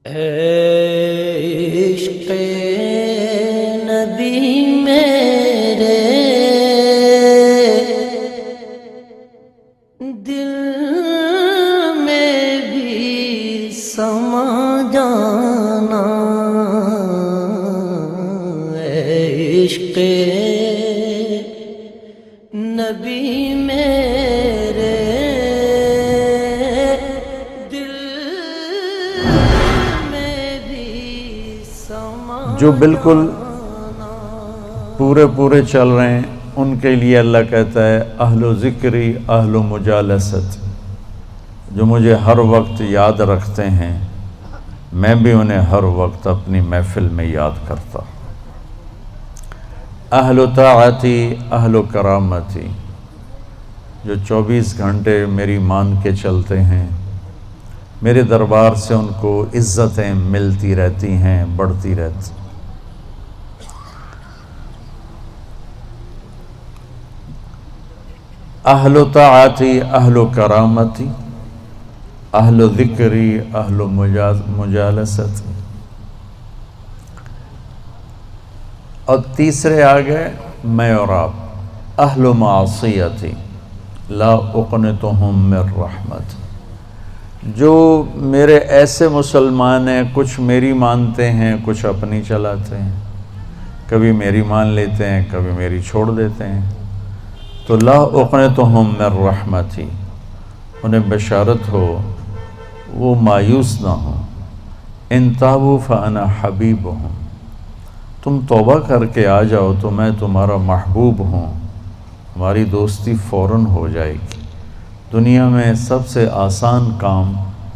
عشق نبی میرے دل میں بھی سما جانا، عشق نبی میرے دل میں بھی سما جانا۔ جو بالکل پورے چل رہے ہیں ان کے لیے اللہ کہتا ہے اہل و ذکری اہل و مجالست، جو مجھے ہر وقت یاد رکھتے ہیں میں بھی انہیں ہر وقت اپنی محفل میں یاد کرتا۔ اہل و طاعتی اہل و کرامتی، جو 24 گھنٹے میری مان کے چلتے ہیں، میرے دربار سے ان کو عزتیں ملتی رہتی ہیں، بڑھتی رہتی۔ اہل و طاعتی اہل و کرامتی اہل و ذکری اہل و مجالست۔ اور تیسرے آگئے میں اور آپ، اہل و معصیتی لا اقنتہم من رحمت، جو میرے ایسے مسلمان ہیں کچھ میری مانتے ہیں کچھ اپنی چلاتے ہیں، کبھی میری مان لیتے ہیں کبھی میری چھوڑ دیتے ہیں، تو لا اقنتہم من رحمتی، انہیں بشارت ہو وہ مایوس نہ ہوں۔ ان تابوا فانا حبیبہم، تم توبہ کر کے آ جاؤ تو میں تمہارا محبوب ہوں، ہماری دوستی فوراً ہو جائے گی۔ دنیا میں سب سے آسان کام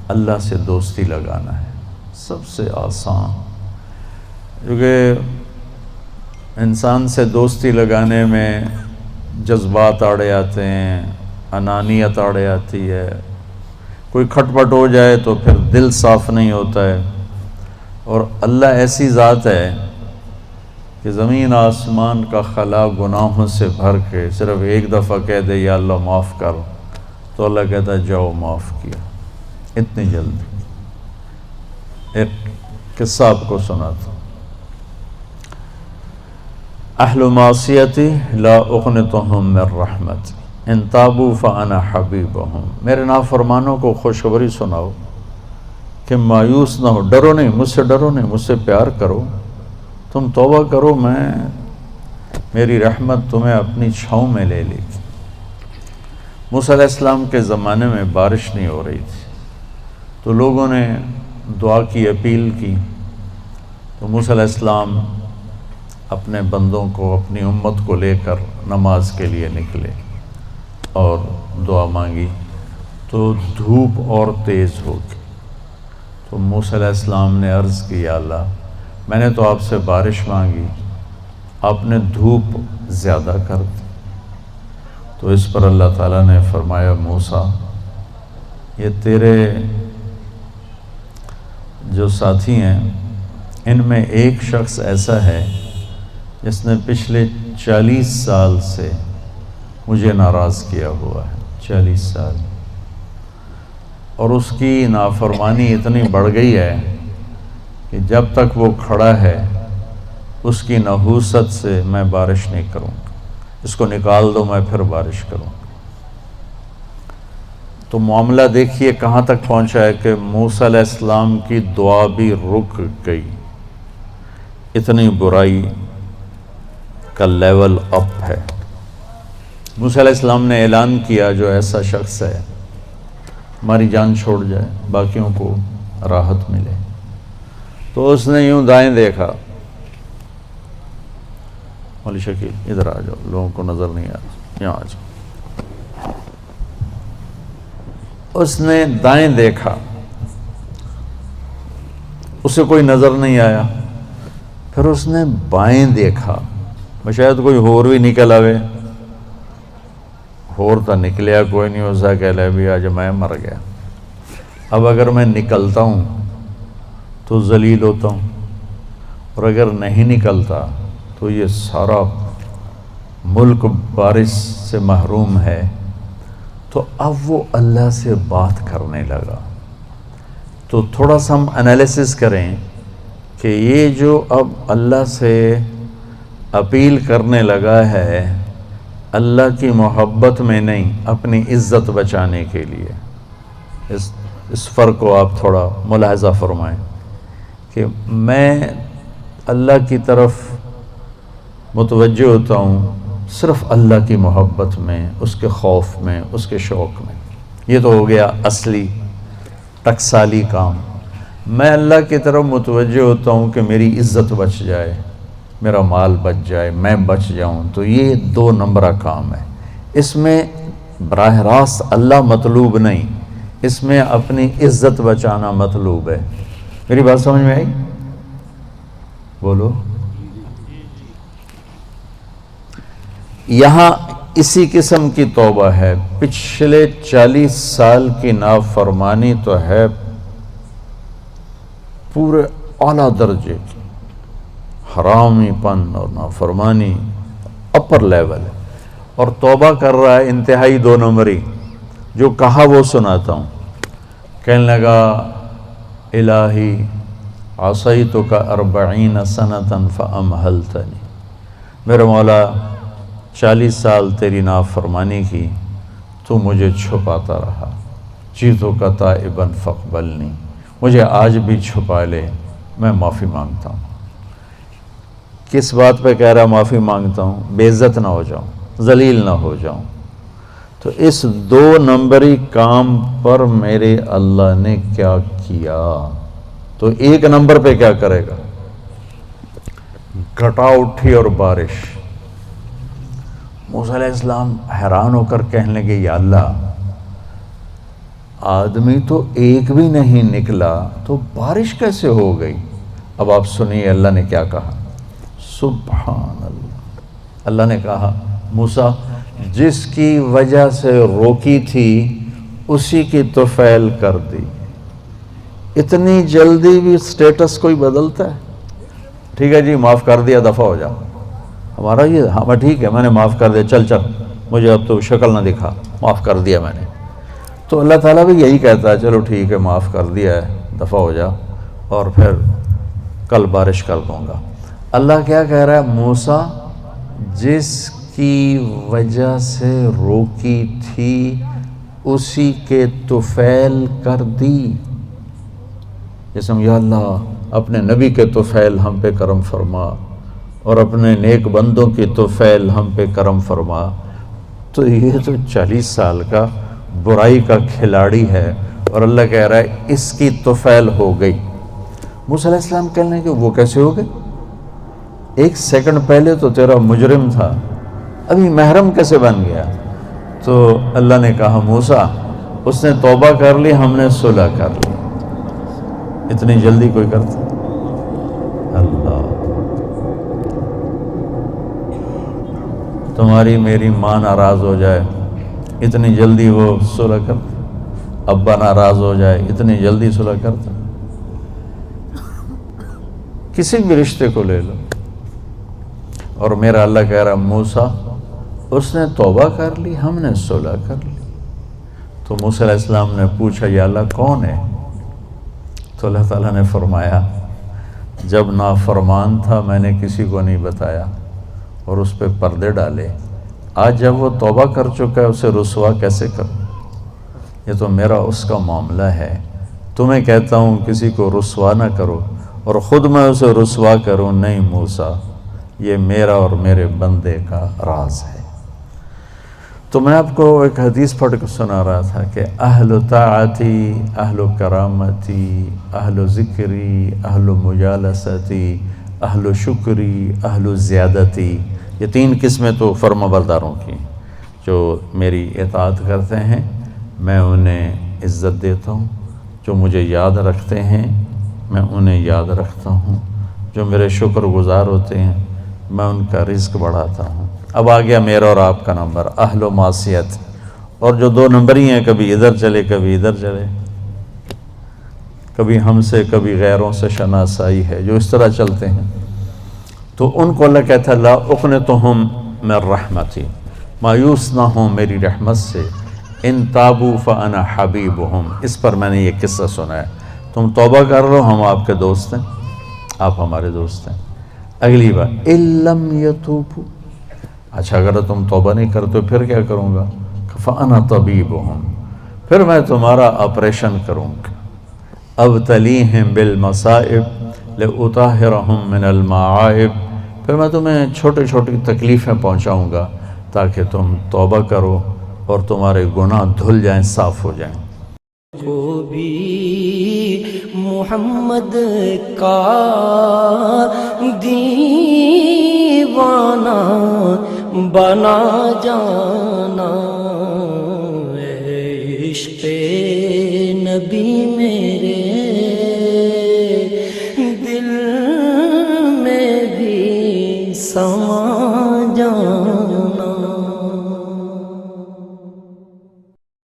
اللہ سے دوستی لگانا ہے، سب سے آسان، کیونکہ انسان سے دوستی لگانے میں جذبات آڑے آتے ہیں، انانیت آڑے آتی ہے، کوئی کھٹ پٹ ہو جائے تو پھر دل صاف نہیں ہوتا ہے۔ اور اللہ ایسی ذات ہے کہ زمین آسمان کا خلا گناہوں سے بھر کے صرف ایک دفعہ کہہ دے یا اللہ معاف کر، تو اللہ کہتا ہے جاؤ معاف کیا، اتنی جلدی۔ ایک قصہ آپ کو سناتا ہوں۔ اہل معصیتی لا اقنتہم من رحمت ان تابوا فانا حبیبہم، میرے نافرمانوں کو خوشخبری سناؤ کہ مایوس نہ ہو، ڈرو نہیں، مجھ سے ڈرو نہیں، مجھ سے پیار کرو، تم توبہ کرو، میری رحمت تمہیں اپنی چھاؤں میں لے لے گی۔ موسیٰ علیہ السلام کے زمانے میں بارش نہیں ہو رہی تھی، تو لوگوں نے دعا کی اپیل کی، تو موسیٰ علیہ السلام اپنے بندوں کو، اپنی امت کو لے کر نماز کے لیے نکلے اور دعا مانگی، تو دھوپ اور تیز ہو گئی۔ تو موسیٰ علیہ السلام نے عرض کی یا اللہ، میں نے تو آپ سے بارش مانگی، آپ نے دھوپ زیادہ کر دی۔ تو اس پر اللہ تعالیٰ نے فرمایا موسیٰ، یہ تیرے جو ساتھی ہیں ان میں ایک شخص ایسا ہے جس نے پچھلے 40 سال سے مجھے ناراض کیا ہوا ہے، 40 سال، اور اس کی نافرمانی اتنی بڑھ گئی ہے کہ جب تک وہ کھڑا ہے اس کی نحوست سے میں بارش نہیں کروں گا، اس کو نکال دو میں پھر بارش کروں گا۔ تو معاملہ دیکھیے کہاں تک پہنچا ہے کہ موسیٰ علیہ السلام کی دعا بھی رک گئی، اتنی برائی کا لیول اپ ہے۔ موسیٰ علیہ السلام نے اعلان کیا جو ایسا شخص ہے ہماری جان چھوڑ جائے، باقیوں کو راحت ملے۔ تو اس نے یوں دائیں دیکھا، مولی شکیل ادھر آ جاؤ، لوگوں کو نظر نہیں آ رہا، یہاں آ جاؤ۔ اس نے دائیں دیکھا، اسے کوئی نظر نہیں آیا، پھر اس نے بائیں دیکھا، شاید کوئی ہور بھی نکل آوے، ہور تو نکلیا کوئی نہیں، اسا کہہ لے بھی آج میں مر گیا، اب اگر میں نکلتا ہوں تو ذلیل ہوتا ہوں، اور اگر نہیں نکلتا تو یہ سارا ملک بارش سے محروم ہے۔ تو اب وہ اللہ سے بات کرنے لگا، تو تو تھوڑا سا ہم انالیسس کریں کہ یہ جو اب اللہ سے اپیل کرنے لگا ہے اللہ کی محبت میں نہیں، اپنی عزت بچانے کے لیے، اس فرق کو آپ تھوڑا ملاحظہ فرمائیں کہ میں اللہ کی طرف متوجہ ہوتا ہوں صرف اللہ کی محبت میں، اس کے خوف میں، اس کے شوق میں. یہ تو ہو گیا اصلی ٹکسالی کام. میں اللہ کی طرف متوجہ ہوتا ہوں کہ میری عزت بچ جائے، میرا مال بچ جائے، میں بچ جاؤں. تو یہ 2 نمبرہ کام ہے. اس میں براہ راست اللہ مطلوب نہیں، اس میں اپنی عزت بچانا مطلوب ہے. میری بات سمجھ میں آئی؟ بولو. یہاں اسی قسم کی توبہ ہے. پچھلے 40 سال کی نافرمانی تو ہے پورے اعلیٰ درجے کی، حرامی پن اور نافرمانی اپر لیول ہے، اور توبہ کر رہا ہے انتہائی 2 نمبری. جو کہا وہ سناتا ہوں. کہنے لگا الہی عصیتک 40 سنة فامہلتنی، میرے مولا 40 سال تیری نافرمانی کی، تو مجھے چھپاتا رہا. جیتک تائبا فاقبلنی، مجھے آج بھی چھپا لے، میں معافی مانگتا ہوں. کس بات پہ کہہ رہا معافی مانگتا ہوں؟ بے عزت نہ ہو جاؤں، ذلیل نہ ہو جاؤں. تو اس 2 نمبری کام پر میرے اللہ نے کیا کیا؟ تو 1 نمبر پہ کیا کرے گا؟ گھٹا اٹھی اور بارش. موسیٰ علیہ السلام حیران ہو کر کہنے لگے یا اللہ، آدمی تو ایک بھی نہیں نکلا تو بارش کیسے ہو گئی؟ اب آپ سنیے اللہ نے کیا کہا. سبحان اللہ. اللہ نے کہا موسیٰ جس کی وجہ سے روکی تھی اسی کی طفیل کر دی. اتنی جلدی بھی سٹیٹس کوئی بدلتا ہے؟ ٹھیک ہے جی معاف کر دیا، دفع ہو جا. ہمارا یہ ہاں ٹھیک ہے میں نے معاف کر دیا، چل مجھے اب تو شکل نہ دکھا، معاف کر دیا میں نے. تو اللہ تعالیٰ بھی یہی کہتا ہے چلو ٹھیک ہے معاف کر دیا ہے، دفع ہو جا، اور پھر کل بارش کر دوں گا. اللہ کیا کہہ رہا ہے؟ موسیٰ جس کی وجہ سے روکی تھی اسی کے طفیل کر دی. جیسے یا اللہ اپنے نبی کے طفیل ہم پہ کرم فرما، اور اپنے نیک بندوں کی طفیل ہم پہ کرم فرما. تو یہ تو 40 سال کا برائی کا کھلاڑی ہے، اور اللہ کہہ رہا ہے اس کی طفیل ہو گئی. موسیٰ علیہ السلام کہنے کہ وہ کیسے ہو گئی؟ 1 سیکنڈ پہلے تو تیرا مجرم تھا، ابھی محرم کیسے بن گیا؟ تو اللہ نے کہا موسیٰ اس نے توبہ کر لی، ہم نے صلح کر لی. اتنی جلدی کوئی کرتا؟ اللہ. تمہاری میری ماں ناراض ہو جائے اتنی جلدی وہ صلح کرتا؟ ابا ناراض ہو جائے اتنی جلدی صلح کرتا؟ کسی بھی رشتے کو لے لو. اور میرا اللہ کہہ رہا موسیٰ اس نے توبہ کر لی، ہم نے صلح کر لی. تو موسیٰ علیہ السلام نے پوچھا یا اللہ کون ہے؟ تو اللہ تعالیٰ نے فرمایا جب نافرمان تھا میں نے کسی کو نہیں بتایا اور اس پہ پردے ڈالے. آج جب وہ توبہ کر چکا ہے اسے رسوا کیسے کروں؟ یہ تو میرا اس کا معاملہ ہے. تمہیں کہتا ہوں کسی کو رسوا نہ کرو اور خود میں اسے رسوا کروں نہیں. موسیٰ یہ میرا اور میرے بندے کا راز ہے. تو میں آپ کو ایک حدیث پڑھ کے سنا رہا تھا کہ اہل طاعتی، اہل کرامتی، اہل ذکری، اہل مجالستی، اہل شکری، اہل زیادتی. یہ 3 قسمیں تو فرما برداروں کی جو میری اطاعت کرتے ہیں میں انہیں عزت دیتا ہوں، جو مجھے یاد رکھتے ہیں میں انہیں یاد رکھتا ہوں، جو میرے شکر گزار ہوتے ہیں میں ان کا رزق بڑھاتا ہوں. اب آ گیا میرا اور آپ کا نمبر اہل و معصیت. اور جو 2 نمبر ہی ہیں کبھی ادھر چلے کبھی ادھر چلے، کبھی ہم سے کبھی غیروں سے شناسائی ہے، جو اس طرح چلتے ہیں. تو ان کو اللہ کہتا ہے لا اقنطہم من رحمتی، مایوس نہ ہوں میری رحمت سے. ان تابوا فانا حبیبہم. اس پر میں نے یہ قصہ سنا ہے. تم توبہ کر لو، ہم آپ کے دوست ہیں، آپ ہمارے دوست ہیں۔ اگلی بات اِلَّمْ يَتُوبُوا، اچھا اگر تم توبہ نہیں کرتے پھر کیا کروں گا؟ فَأَنَا طَبِيبُهُمْ، پھر میں تمہارا آپریشن کروں گا۔ أَبْتَلِيهِمْ بِالْمَصَائِبِ لِأُطَهِّرَهُمْ مِنَ الْمَعَائِبِ، پھر میں تمہیں چھوٹی چھوٹی تکلیفیں پہنچاؤں گا تاکہ تم توبہ کرو اور تمہارے گناہ دھل جائیں، صاف ہو جائیں۔ کو بھی محمد کا دیوانہ بنا جانا، عشق نبی میرے